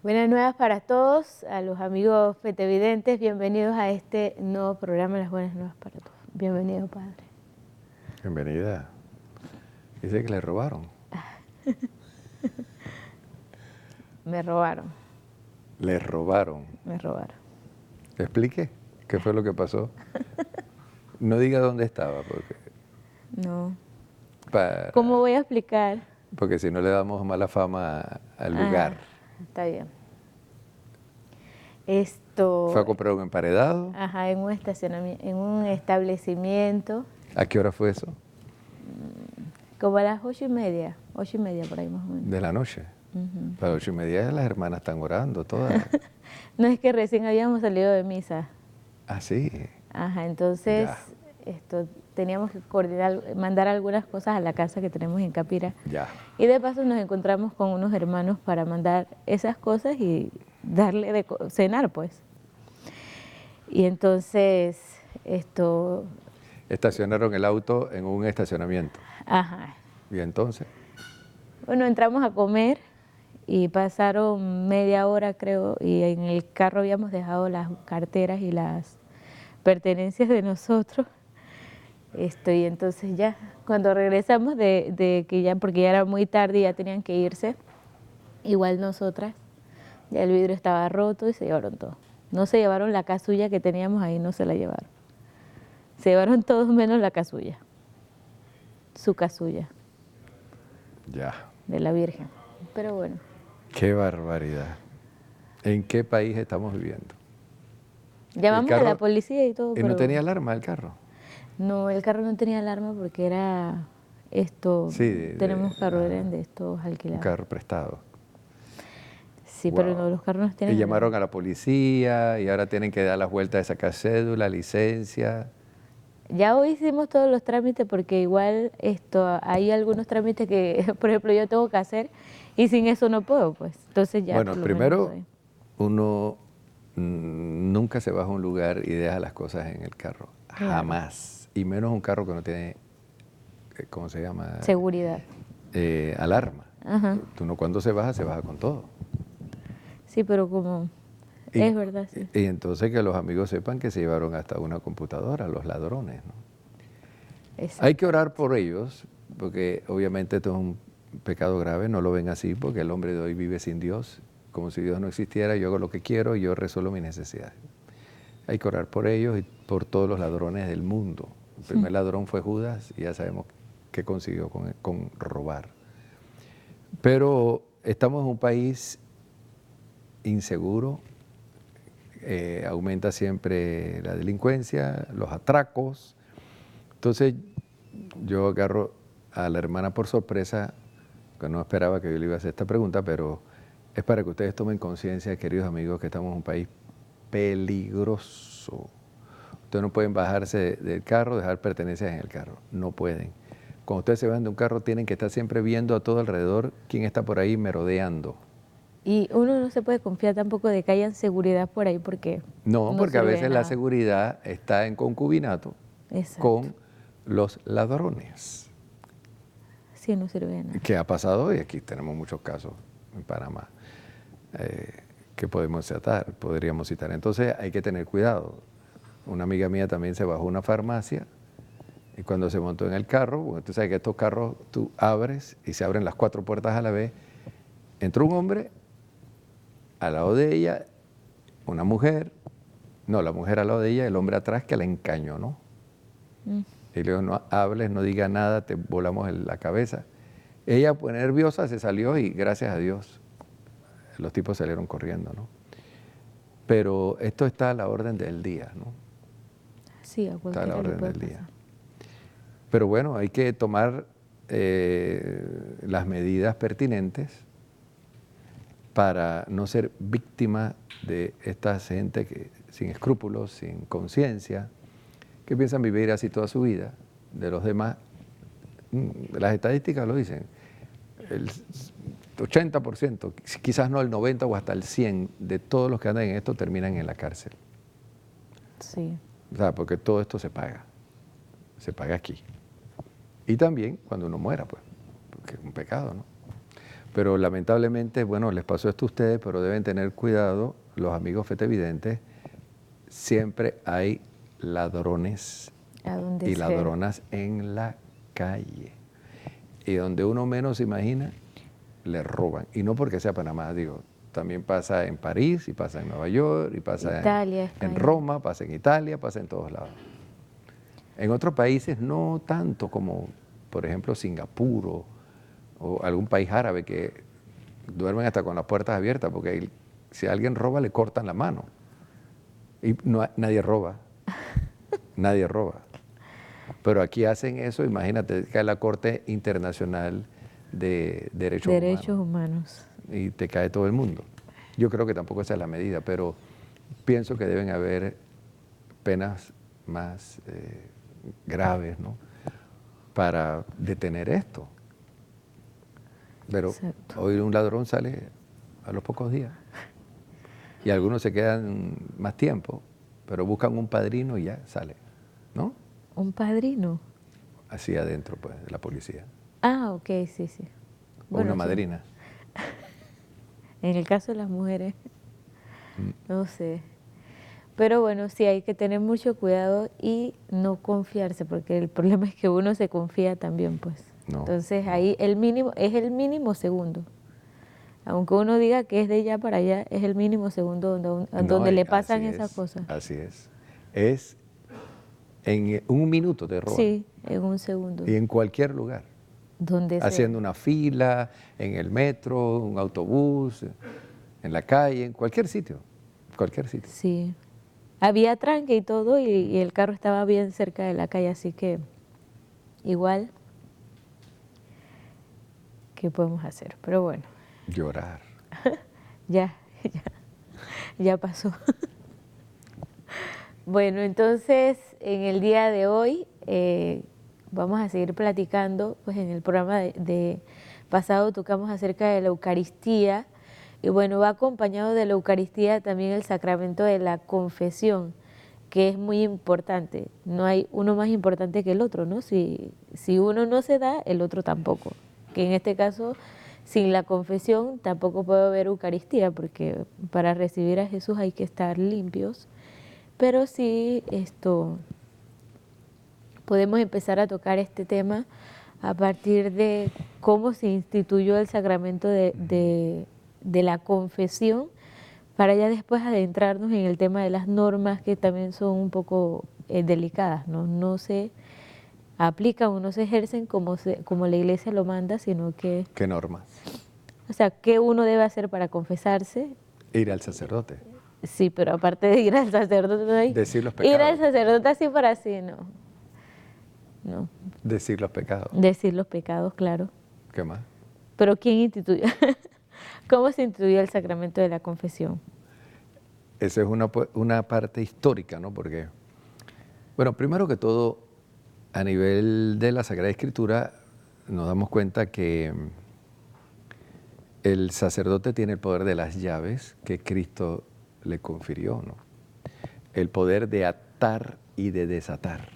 Buenas nuevas para todos, a los amigos petevidentes, bienvenidos a este nuevo programa, Las Buenas Nuevas para Todos. Bienvenido, padre. Bienvenida. Dice que le robaron. Me robaron. Le robaron. Me robaron. ¿Explique qué fue lo que pasó? No diga dónde estaba, No. ¿Cómo voy a explicar? Porque si no le damos mala fama al lugar. Está bien. ¿Fue a comprar un emparedado? Ajá, en un estacionamiento, en un establecimiento. ¿A qué hora fue eso? Como a las 8:30, 8:30 por ahí más o menos. De la noche. A las 8:30 las hermanas están orando todas. No, es que recién habíamos salido de misa. Ah, sí. Ajá, entonces teníamos que coordinar, mandar algunas cosas a la casa que tenemos en Capira. Ya. Y de paso nos encontramos con unos hermanos para mandar esas cosas y darle de cenar, pues. Y entonces Estacionaron el auto en un estacionamiento. Ajá. ¿Y entonces? Bueno, entramos a comer y pasaron media hora, creo, y en el carro habíamos dejado las carteras y las pertenencias de nosotros. Y entonces ya, cuando regresamos de que ya, porque ya era muy tarde y ya tenían que irse, igual nosotras, ya el vidrio estaba roto y se llevaron todo. No se llevaron la casulla que teníamos ahí, no se la llevaron. Se llevaron todos menos la casulla, su casulla. Ya. De la Virgen. Pero bueno. Qué barbaridad. ¿En qué país estamos viviendo? Llamamos a la policía y todo. ¿Y no tenía alarma el carro? No, el carro no tenía alarma porque era Sí, tenemos carro de estos alquilados. Un carro prestado. Sí, pero no, los carros no tienen Y llamaron alarma. a la policía y ahora tienen que dar las vueltas de sacar cédula, licencia. Ya hoy hicimos todos los trámites porque igual hay algunos trámites que, por ejemplo, yo tengo que hacer y sin eso no puedo, pues. Entonces ya. Bueno, por lo primero menos uno nunca se baja a un lugar y deja las cosas en el carro. Claro. Jamás. Y menos un carro que no tiene, ¿cómo se llama? Seguridad. Alarma. Ajá. Uno cuando se baja con todo. Sí, pero como es verdad, sí. Y entonces que los amigos sepan que se llevaron hasta una computadora, los ladrones, ¿no? Hay que orar por ellos, porque obviamente esto es un pecado grave, no lo ven así, porque el hombre de hoy vive sin Dios, como si Dios no existiera, yo hago lo que quiero y yo resuelvo mis necesidades. Hay que orar por ellos y por todos los ladrones del mundo. El primer ladrón fue Judas y ya sabemos qué consiguió con robar. Pero estamos en un país inseguro, aumenta siempre la delincuencia, los atracos. Entonces yo agarro a la hermana por sorpresa, que no esperaba que yo le iba a hacer esta pregunta, pero es para que ustedes tomen conciencia, queridos amigos, que estamos en un país peligroso. Ustedes no pueden bajarse del carro, dejar pertenencias en el carro, no pueden. Cuando ustedes se van de un carro tienen que estar siempre viendo a todo alrededor quién está por ahí merodeando. Y uno no se puede confiar tampoco de que haya seguridad por ahí porque No, porque a veces la nada. seguridad está en concubinato con los ladrones. Sí, no sirve de nada. ¿Qué ha pasado? Y aquí tenemos muchos casos en Panamá que podríamos citar. Entonces hay que tener cuidado. Una amiga mía también se bajó a una farmacia y cuando se montó en el carro, bueno, tú sabes que estos carros tú abres y se abren las 4 puertas a la vez, entró un hombre al lado de ella, una mujer, no, la mujer al lado de ella, el hombre atrás que la encañonó. Y le dijo, no hables, no digas nada, te volamos en la cabeza. Ella, pues nerviosa, se salió y gracias a Dios los tipos salieron corriendo, ¿no? Pero esto está a la orden del día, ¿no? Sí, a está a la orden del pasar. día. Pero bueno, hay que tomar las medidas pertinentes para no ser víctima de esta gente que sin escrúpulos, sin conciencia, que piensan vivir así toda su vida. De los demás, las estadísticas lo dicen, el 80%, quizás no el 90% o hasta el 100% de todos los que andan en esto terminan en la cárcel. Sí. O sea, porque todo esto se paga aquí. Y también cuando uno muera, pues, porque es un pecado, ¿no? Pero lamentablemente, bueno, les pasó esto a ustedes, pero deben tener cuidado, los amigos fetevidentes, siempre hay ladrones A donde y sea. ladronas en la calle. Y donde uno menos imagina, le roban. Y no porque sea Panamá, digo, también pasa en París, y pasa en Nueva York, y pasa Italia, en España. Roma, pasa en Italia, pasa en todos lados. En otros países no tanto como, por ejemplo, Singapur o algún país árabe que duermen hasta con las puertas abiertas, porque si alguien roba le cortan la mano. Y nadie roba, nadie roba. Pero aquí hacen eso, imagínate, cae la Corte Internacional de Derechos humanos. y te cae todo el mundo. Yo creo que tampoco esa es la medida, pero pienso que deben haber penas más graves, ¿no?, para detener esto. Pero Exacto. hoy un ladrón sale a los pocos días y algunos se quedan más tiempo, pero buscan un padrino y ya sale, ¿no? Un padrino. Así adentro, pues, de la policía. Ah, ok, sí, sí. O una Bueno, sí. madrina. En el caso de las mujeres, Mm. no sé. Pero bueno, sí hay que tener mucho cuidado y no confiarse, porque el problema es que uno se confía también, pues. No, Entonces no. ahí el mínimo, es el mínimo segundo. Aunque uno diga que es de allá para allá, es el mínimo segundo No, donde le así pasan esas es, cosas. así es. Es en un minuto te roban. Sí, en un segundo. Y en cualquier lugar. Donde sea. Haciendo una fila, en el metro, un autobús, en la calle, en cualquier sitio. Cualquier sitio. Sí. Había tranque y todo, y el carro estaba bien cerca de la calle, así que igual, ¿qué podemos hacer? Pero bueno, Llorar. ya, ya pasó. Bueno, entonces en el día de hoy vamos a seguir platicando, pues en el programa de pasado tocamos acerca de la Eucaristía, y bueno, va acompañado de la Eucaristía también el sacramento de la confesión, que es muy importante. No hay uno más importante que el otro, ¿no? Si uno no se da, el otro tampoco. Que en este caso, sin la confesión tampoco puede haber Eucaristía, porque para recibir a Jesús hay que estar limpios. Pero sí, podemos empezar a tocar este tema a partir de cómo se instituyó el sacramento de la confesión, para ya después adentrarnos en el tema de las normas, que también son un poco delicadas, ¿no? No se aplican o no se ejercen como la Iglesia lo manda, sino que, ¿Qué normas? o sea, ¿qué uno debe hacer para confesarse? Ir al sacerdote. Sí, pero aparte de ir al sacerdote, no hay, Decir los ir al pecados. sacerdote así para así, no. No. Decir los pecados. Decir los pecados, claro. ¿Qué más? Pero ¿quién instituyó? ¿Cómo se instituyó el sacramento de la confesión? Esa es una parte histórica, ¿no? Porque, bueno, primero que todo, a nivel de la Sagrada Escritura, nos damos cuenta que el sacerdote tiene el poder de las llaves que Cristo le confirió, ¿no? El poder de atar y de desatar.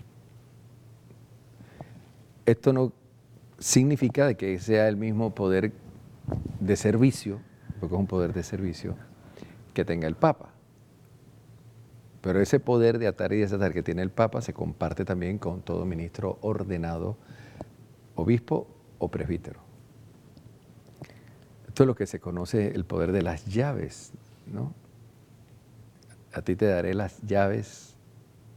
Esto no significa de que sea el mismo poder de servicio, porque es un poder de servicio, que tenga el Papa. Pero ese poder de atar y desatar que tiene el Papa se comparte también con todo ministro ordenado, obispo o presbítero. Esto es lo que se conoce el poder de las llaves, ¿no? A ti te daré las llaves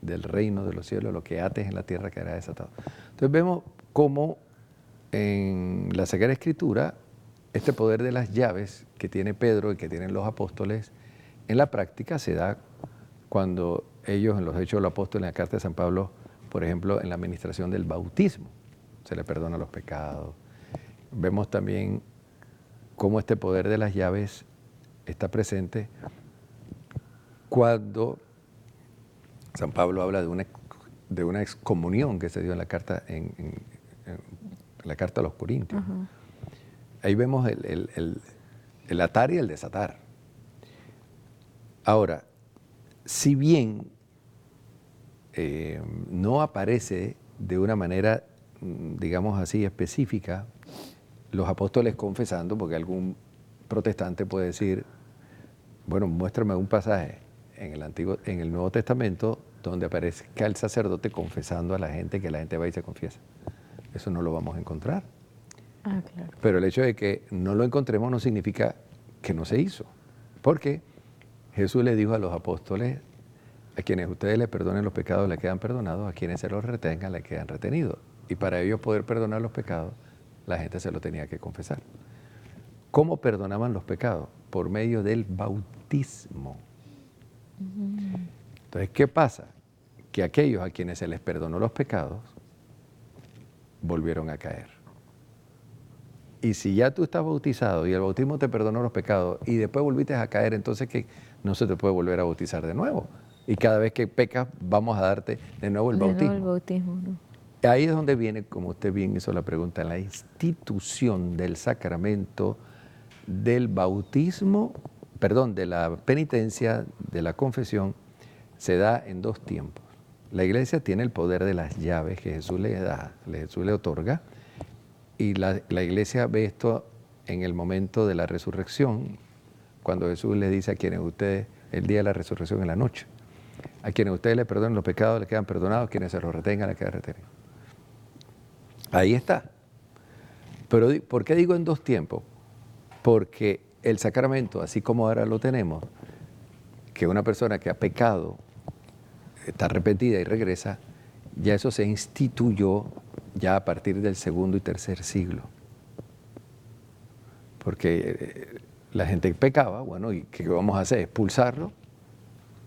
del reino de los cielos, lo que ates en la tierra quedará desatado. Entonces vemos cómo en la Sagrada Escritura este poder de las llaves que tiene Pedro y que tienen los apóstoles, en la práctica se da cuando ellos, en los Hechos de los Apóstoles, en la carta de San Pablo, por ejemplo, en la administración del bautismo, se le perdona los pecados. Vemos también cómo este poder de las llaves está presente cuando San Pablo habla de una excomunión que se dio en la carta, en la carta a los Corintios. Uh-huh. Ahí vemos el atar y el desatar. Ahora, si bien no aparece de una manera, digamos así, específica los apóstoles confesando, porque algún protestante puede decir, bueno, muéstrame un pasaje en el Nuevo Testamento donde aparezca el sacerdote confesando a la gente, que la gente va y se confiesa. Eso no lo vamos a encontrar. Ah, claro. Pero el hecho de que no lo encontremos no significa que no se hizo. Porque Jesús le dijo a los apóstoles, a quienes ustedes les perdonen los pecados les quedan perdonados, a quienes se los retengan les quedan retenidos. Y para ellos poder perdonar los pecados, la gente se lo tenía que confesar. ¿Cómo perdonaban los pecados? Por medio del bautismo. Entonces, ¿qué pasa? Que aquellos a quienes se les perdonó los pecados, volvieron a caer. Y si ya tú estás bautizado y el bautismo te perdonó los pecados y después volviste a caer, entonces que no se te puede volver a bautizar de nuevo. Y cada vez que pecas, vamos a darte de nuevo el bautismo. El bautismo, ¿no? Ahí es donde viene, como usted bien hizo la pregunta, la institución del sacramento del bautismo, perdón, de la penitencia, de la confesión, se da en dos tiempos. La iglesia tiene el poder de las llaves que Jesús le da, Jesús le otorga, y la iglesia ve esto en el momento de la resurrección, cuando Jesús le dice a quienes ustedes, el día de la resurrección en la noche, a quienes ustedes le perdonen los pecados, les quedan perdonados, quienes se los retengan, les quedan retenidos. Ahí está. Pero ¿por qué digo en dos tiempos? Porque el sacramento, así como ahora lo tenemos, que una persona que ha pecado, está arrepentida y regresa, ya eso se instituyó ya a partir del segundo y tercer siglo. Porque la gente pecaba, bueno, ¿y qué vamos a hacer? ¿Expulsarlo?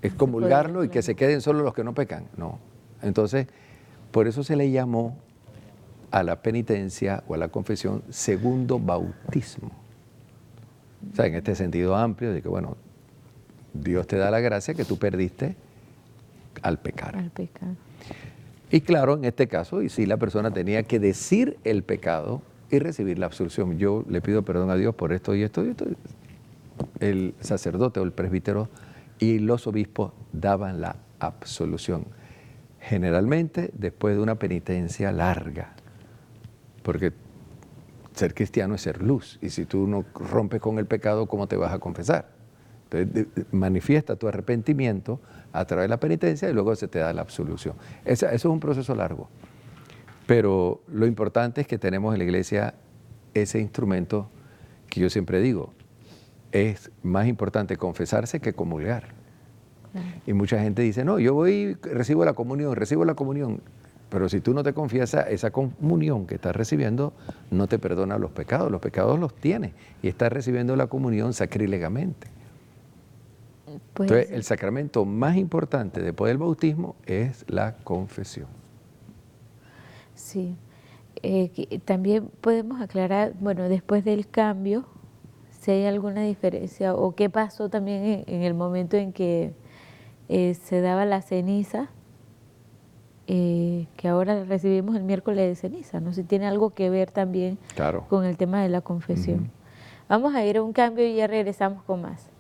¿Excomulgarlo y que se queden solo los que no pecan? No. Entonces, por eso se le llamó a la penitencia o a la confesión segundo bautismo. O sea, en este sentido amplio de que, bueno, Dios te da la gracia que tú perdiste al pecar. Al pecar. Y claro, en este caso, y sí, la persona tenía que decir el pecado y recibir la absolución. Yo le pido perdón a Dios por esto y esto y esto. El sacerdote o el presbítero y los obispos daban la absolución. Generalmente después de una penitencia larga, porque ser cristiano es ser luz, y si tú no rompes con el pecado, ¿cómo te vas a confesar? Entonces manifiesta tu arrepentimiento a través de la penitencia y luego se te da la absolución. Eso es un proceso largo, pero lo importante es que tenemos en la iglesia ese instrumento que yo siempre digo, es más importante confesarse que comulgar. Claro. Y mucha gente dice, no, yo voy, recibo la comunión, pero si tú no te confiesas, esa comunión que estás recibiendo no te perdona los pecados los tienes y estás recibiendo la comunión sacrílegamente. Pues, entonces, el sacramento más importante después del bautismo es la confesión. Sí. También podemos aclarar, bueno, después del cambio, si hay alguna diferencia o qué pasó también en el momento en que se daba la ceniza, que ahora recibimos el miércoles de ceniza, ¿no? Si tiene algo que ver también claro. con el tema de la confesión. Vamos a ir a un cambio y ya regresamos con más.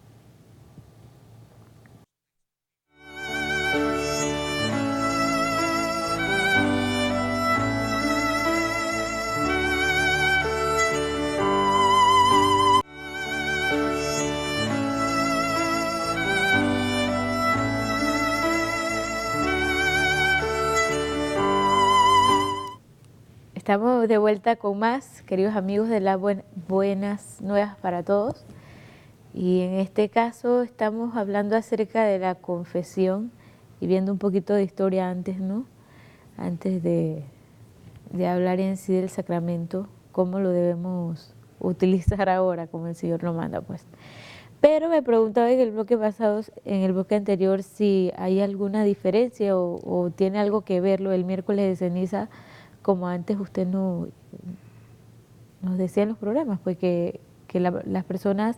Estamos de vuelta con más, queridos amigos de las Buenas Nuevas para Todos. Y en este caso estamos hablando acerca de la confesión y viendo un poquito de historia antes, ¿no? Antes de hablar en sí del sacramento, cómo lo debemos utilizar ahora, como el Señor lo manda, pues. Pero me preguntaba en el bloque pasado, en el bloque anterior, si hay alguna diferencia o tiene algo que verlo el miércoles de ceniza, como antes usted nos decía en los programas, pues que las personas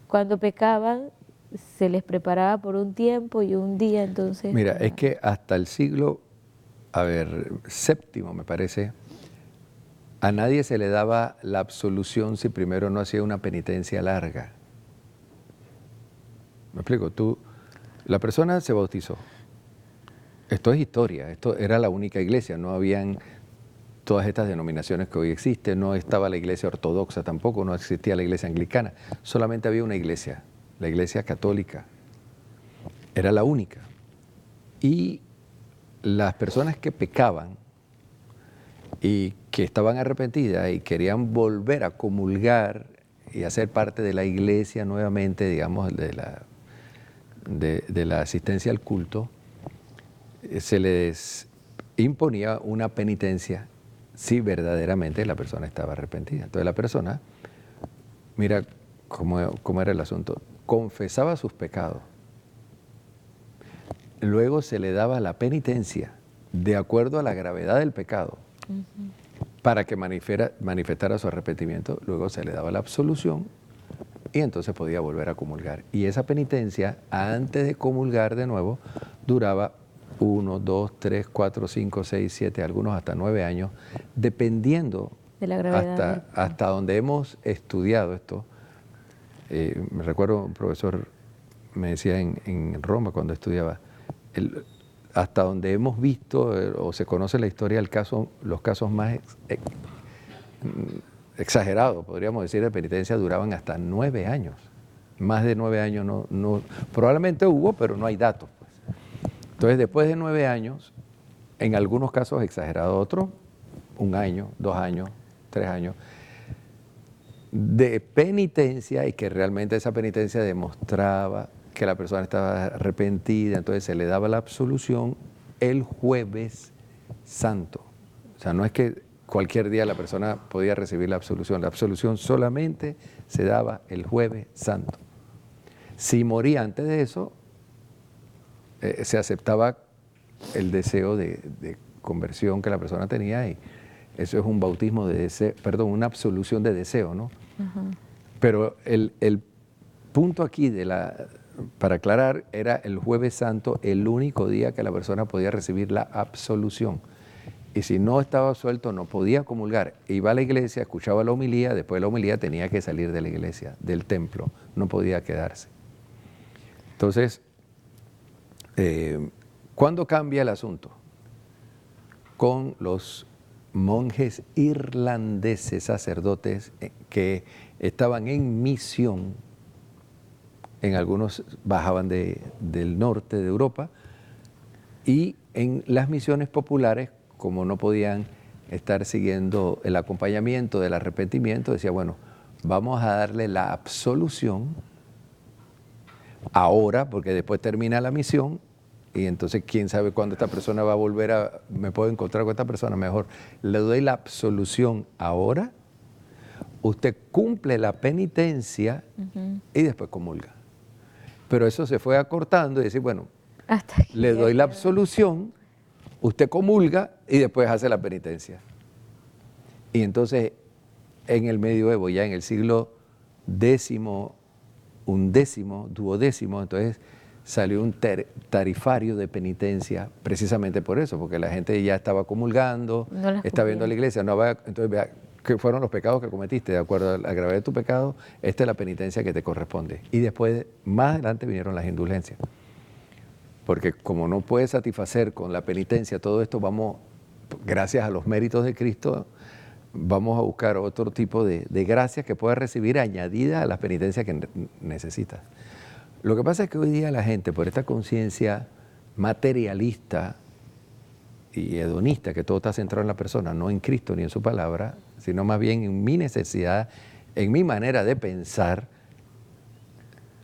cuando pecaban se les preparaba por un tiempo y un día, entonces... Mira, es que hasta el siglo, séptimo me parece, a nadie se le daba la absolución si primero no hacía una penitencia larga. ¿Me explico? La persona se bautizó. Esto es historia, esto era la única iglesia, no habían todas estas denominaciones que hoy existen, no estaba la iglesia ortodoxa tampoco, no existía la iglesia anglicana, solamente había una iglesia, la iglesia católica, era la única. Y las personas que pecaban y que estaban arrepentidas y querían volver a comulgar y hacer parte de la iglesia nuevamente, digamos, de la asistencia al culto, se les imponía una penitencia si verdaderamente la persona estaba arrepentida. Entonces la persona, mira cómo era el asunto, confesaba sus pecados, luego se le daba la penitencia de acuerdo a la gravedad del pecado, para que manifestara su arrepentimiento, luego se le daba la absolución y entonces podía volver a comulgar. Y esa penitencia, antes de comulgar de nuevo, duraba 1, 2, 3, 4, 5, 6, 7, algunos hasta 9 años, dependiendo de la gravedad hasta donde hemos estudiado esto. Me recuerdo un profesor me decía en Roma cuando estudiaba, hasta donde hemos visto o se conoce la historia, los casos más exagerados, podríamos decir, de penitencia duraban hasta 9 años. Más de 9 años no, probablemente hubo, pero no hay datos. Pues. Entonces, después de 9 años, en algunos casos exagerados, otros, 1 año, 2 años, 3 años, de penitencia, y que realmente esa penitencia demostraba que la persona estaba arrepentida, entonces se le daba la absolución el Jueves Santo. O sea, no es que cualquier día la persona podía recibir la absolución solamente se daba el Jueves Santo. Si moría antes de eso, se aceptaba el deseo de conversión que la persona tenía, y eso es un bautismo de deseo, perdón, una absolución de deseo, ¿no? Pero el punto aquí para aclarar, era el Jueves Santo el único día que la persona podía recibir la absolución. Y si no estaba absuelto, no podía comulgar. Iba a la iglesia, escuchaba la homilía, después de la homilía tenía que salir de la iglesia, del templo, no podía quedarse. Entonces, ¿cuándo cambia el asunto? Con los monjes irlandeses, sacerdotes que estaban en misión. En algunos bajaban del norte de Europa, y en las misiones populares, como no podían estar siguiendo el acompañamiento del arrepentimiento, decía, bueno, vamos a darle la absolución ahora, porque después termina la misión, y entonces quién sabe cuándo esta persona va a volver me puedo encontrar con esta persona, mejor le doy la absolución ahora, usted cumple la penitencia y después comulga. Pero eso se fue acortando y decir, bueno, le doy la absolución, usted comulga y después hace la penitencia. Y entonces, en el medioevo, ya en el siglo X, duodécimo, entonces salió un tarifario de penitencia, precisamente por eso, porque la gente ya estaba comulgando, está viendo a la iglesia, no va, entonces vea, ¿qué fueron los pecados que cometiste? De acuerdo a la gravedad de tu pecado, esta es la penitencia que te corresponde. Y después, más adelante, vinieron las indulgencias. Porque como no puedes satisfacer con la penitencia todo esto, vamos, gracias a los méritos de Cristo, vamos a buscar otro tipo de gracias que puedas recibir añadida a las penitencias que necesitas. Lo que pasa es que hoy día la gente, por esta conciencia materialista y hedonista, que todo está centrado en la persona, no en Cristo ni en su palabra, sino más bien en mi necesidad, en mi manera de pensar,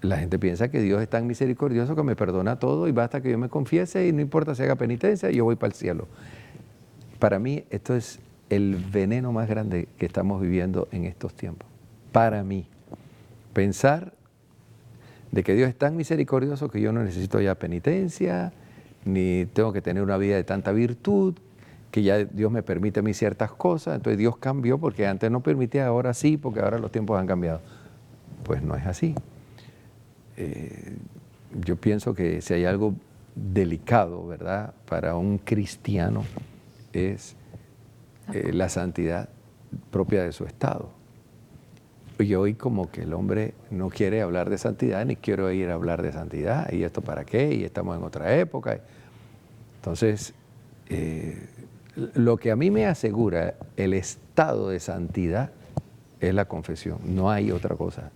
la gente piensa que Dios es tan misericordioso que me perdona todo y basta que yo me confiese y no importa si haga penitencia, yo voy para el cielo. Para mí esto es el veneno más grande que estamos viviendo en estos tiempos. Para mí, pensar de que Dios es tan misericordioso que yo no necesito ya penitencia, ni tengo que tener una vida de tanta virtud, que ya Dios me permite a mí ciertas cosas, entonces Dios cambió porque antes no permitía, ahora sí, porque ahora los tiempos han cambiado. Pues no es así. Yo pienso que si hay algo delicado, ¿verdad?, para un cristiano es la santidad propia de su estado. Y hoy como que el hombre no quiere hablar de santidad, ni quiero ir a hablar de santidad, y esto para qué, y estamos en otra época. Entonces, Lo que a mí me asegura el estado de santidad es la confesión, no hay otra cosa.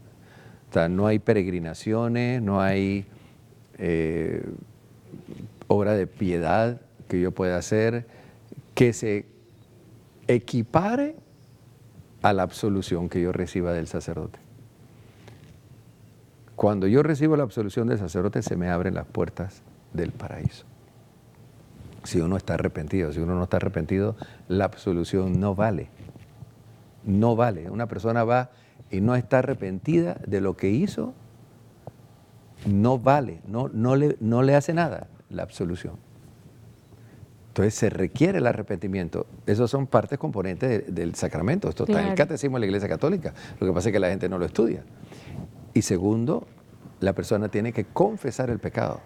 O sea, no hay peregrinaciones, no hay obra de piedad que yo pueda hacer que se equipare a la absolución que yo reciba del sacerdote. Cuando yo recibo la absolución del sacerdote, se me abren las puertas del paraíso. Si uno está arrepentido, si uno no está arrepentido, la absolución no vale. No vale. Una persona va y no está arrepentida de lo que hizo, no vale, no le hace nada la absolución. Entonces se requiere el arrepentimiento. Esos son partes componentes del sacramento. Esto está en el catecismo de la Iglesia Católica. Lo que pasa es que la gente no lo estudia. Y segundo, la persona tiene que confesar el pecado.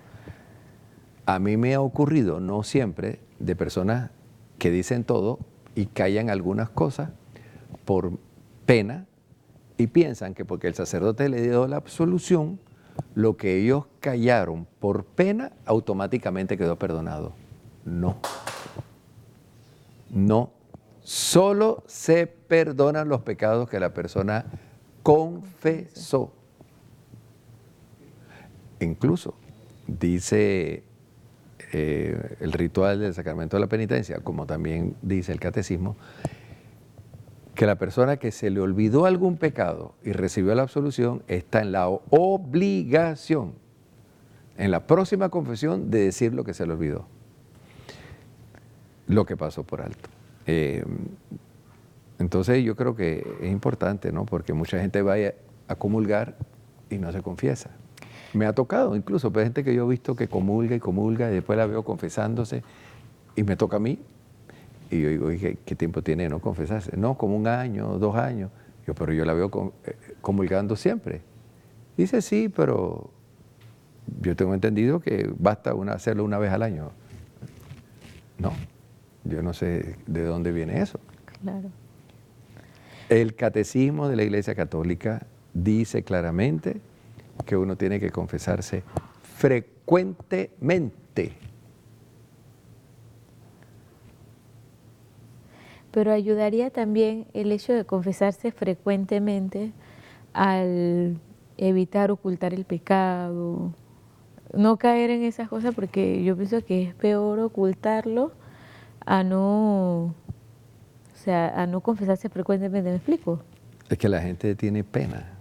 A mí me ha ocurrido, no siempre, de personas que dicen todo y callan algunas cosas por pena y piensan que porque el sacerdote le dio la absolución, lo que ellos callaron por pena automáticamente quedó perdonado. No. No. Solo se perdonan los pecados que la persona confesó. Incluso dice el ritual del sacramento de la penitencia, como también dice el catecismo, que la persona que se le olvidó algún pecado y recibió la absolución está en la obligación, en la próxima confesión, de decir lo que se le olvidó, lo que pasó por alto. Entonces yo creo que es importante, ¿no? Porque mucha gente va a comulgar y no se confiesa. Me ha tocado incluso, pero hay gente que yo he visto que comulga y después la veo confesándose y me toca a mí. Y yo digo, ¿qué tiempo tiene de no confesarse? No, como 1 año, 2 años. Pero yo la veo comulgando siempre. Dice, sí, pero yo tengo entendido que basta hacerlo 1 vez al año. No, yo no sé de dónde viene eso. Claro. El catecismo de la Iglesia Católica dice claramente que uno tiene que confesarse frecuentemente. Pero ayudaría también el hecho de confesarse frecuentemente al evitar ocultar el pecado, no caer en esas cosas, porque yo pienso que es peor ocultarlo a no, a no confesarse frecuentemente. ¿Me explico? Es que la gente tiene pena,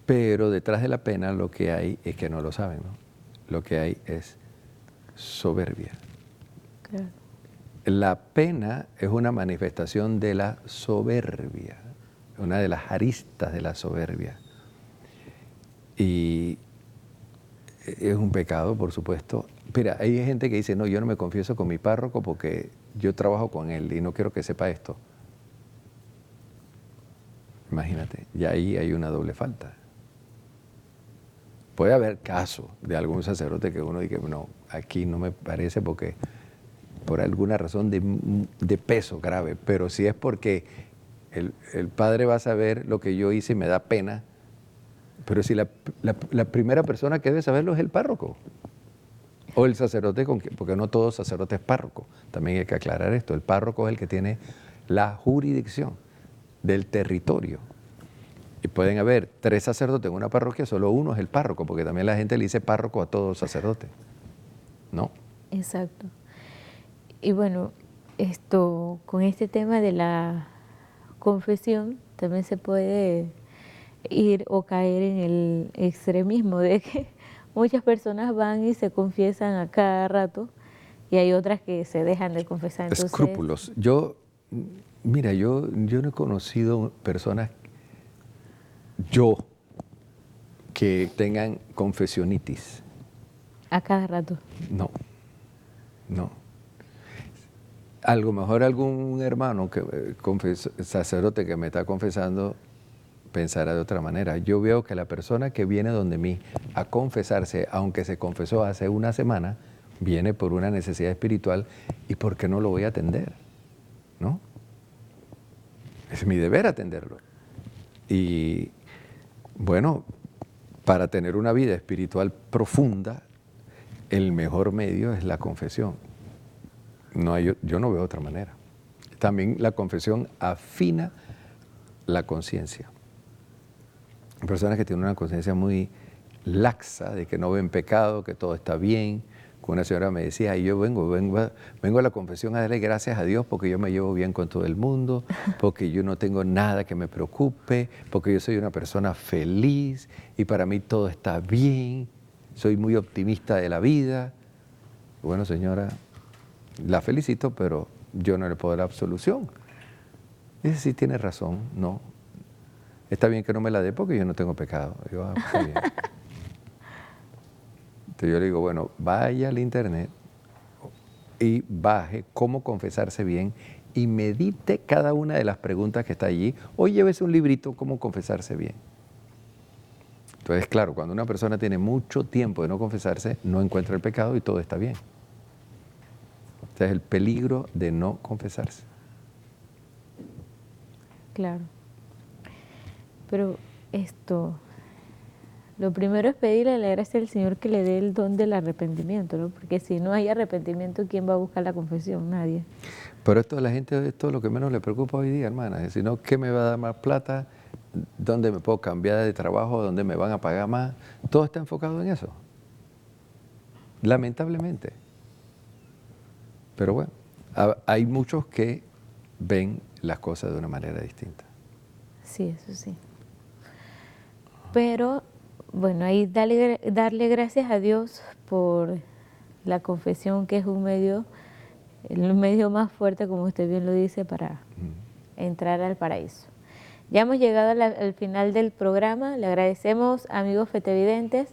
pero detrás de la pena lo que hay es que no lo saben, ¿no? Lo que hay es soberbia. Claro. La pena es una manifestación de la soberbia, una de las aristas de la soberbia. Y es un pecado, por supuesto. Mira, hay gente que dice, no, yo no me confieso con mi párroco porque yo trabajo con él y no quiero que sepa esto. Imagínate, y ahí hay una doble falta. Puede haber casos de algún sacerdote que uno diga, no, aquí no me parece porque por alguna razón de peso grave, pero si es porque el padre va a saber lo que yo hice y me da pena, pero si la primera persona que debe saberlo es el párroco o el sacerdote, porque no todo sacerdote es párroco, también hay que aclarar esto, el párroco es el que tiene la jurisdicción del territorio. Y pueden haber 3 sacerdotes en una parroquia, solo uno es el párroco, porque también la gente le dice párroco a todo sacerdote, ¿no? Exacto. Y bueno, con este tema de la confesión también se puede ir o caer en el extremismo de que muchas personas van y se confiesan a cada rato y hay otras que se dejan de confesar. Entonces, escrúpulos. Mira, yo no he conocido personas, que tengan confesionitis. A cada rato. No. A lo mejor algún hermano, sacerdote que me está confesando, pensará de otra manera. Yo veo que la persona que viene donde mí a confesarse, aunque se confesó hace 1 semana, viene por una necesidad espiritual y ¿por qué no lo voy a atender? ¿No? Es mi deber atenderlo. Y bueno, para tener una vida espiritual profunda, el mejor medio es la confesión. Yo no veo otra manera. También la confesión afina la conciencia. Personas que tienen una conciencia muy laxa, de que no ven pecado, que todo está bien. Una señora me decía, y yo vengo a la confesión a darle gracias a Dios porque yo me llevo bien con todo el mundo, porque yo no tengo nada que me preocupe, porque yo soy una persona feliz y para mí todo está bien, soy muy optimista de la vida. Bueno, señora, la felicito, pero yo no le puedo dar absolución. Dice, sí, tiene razón, no. Está bien que no me la dé porque yo no tengo pecado. Yo, está bien. Entonces yo le digo, bueno, vaya al internet y baje cómo confesarse bien y medite cada una de las preguntas que está allí o llévese un librito, cómo confesarse bien. Entonces, claro, cuando una persona tiene mucho tiempo de no confesarse, no encuentra el pecado y todo está bien. Este es el peligro de no confesarse. Claro. Pero lo primero es pedirle la gracia al Señor que le dé el don del arrepentimiento, ¿no? Porque si no hay arrepentimiento, ¿quién va a buscar la confesión? Nadie. Pero esto a la gente, esto es lo que menos le preocupa hoy día, hermana. Es sino ¿qué me va a dar más plata? ¿Dónde me puedo cambiar de trabajo? ¿Dónde me van a pagar más? Todo está enfocado en eso. Lamentablemente. Pero bueno, hay muchos que ven las cosas de una manera distinta. Sí, eso sí. Pero, bueno, ahí darle gracias a Dios por la confesión, que es el medio más fuerte, como usted bien lo dice, para entrar al paraíso. Ya hemos llegado al final del programa. Le agradecemos, amigos fetevidentes,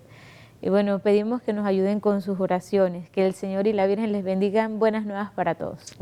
y bueno, pedimos que nos ayuden con sus oraciones. Que el Señor y la Virgen les bendigan. Buenas nuevas para todos.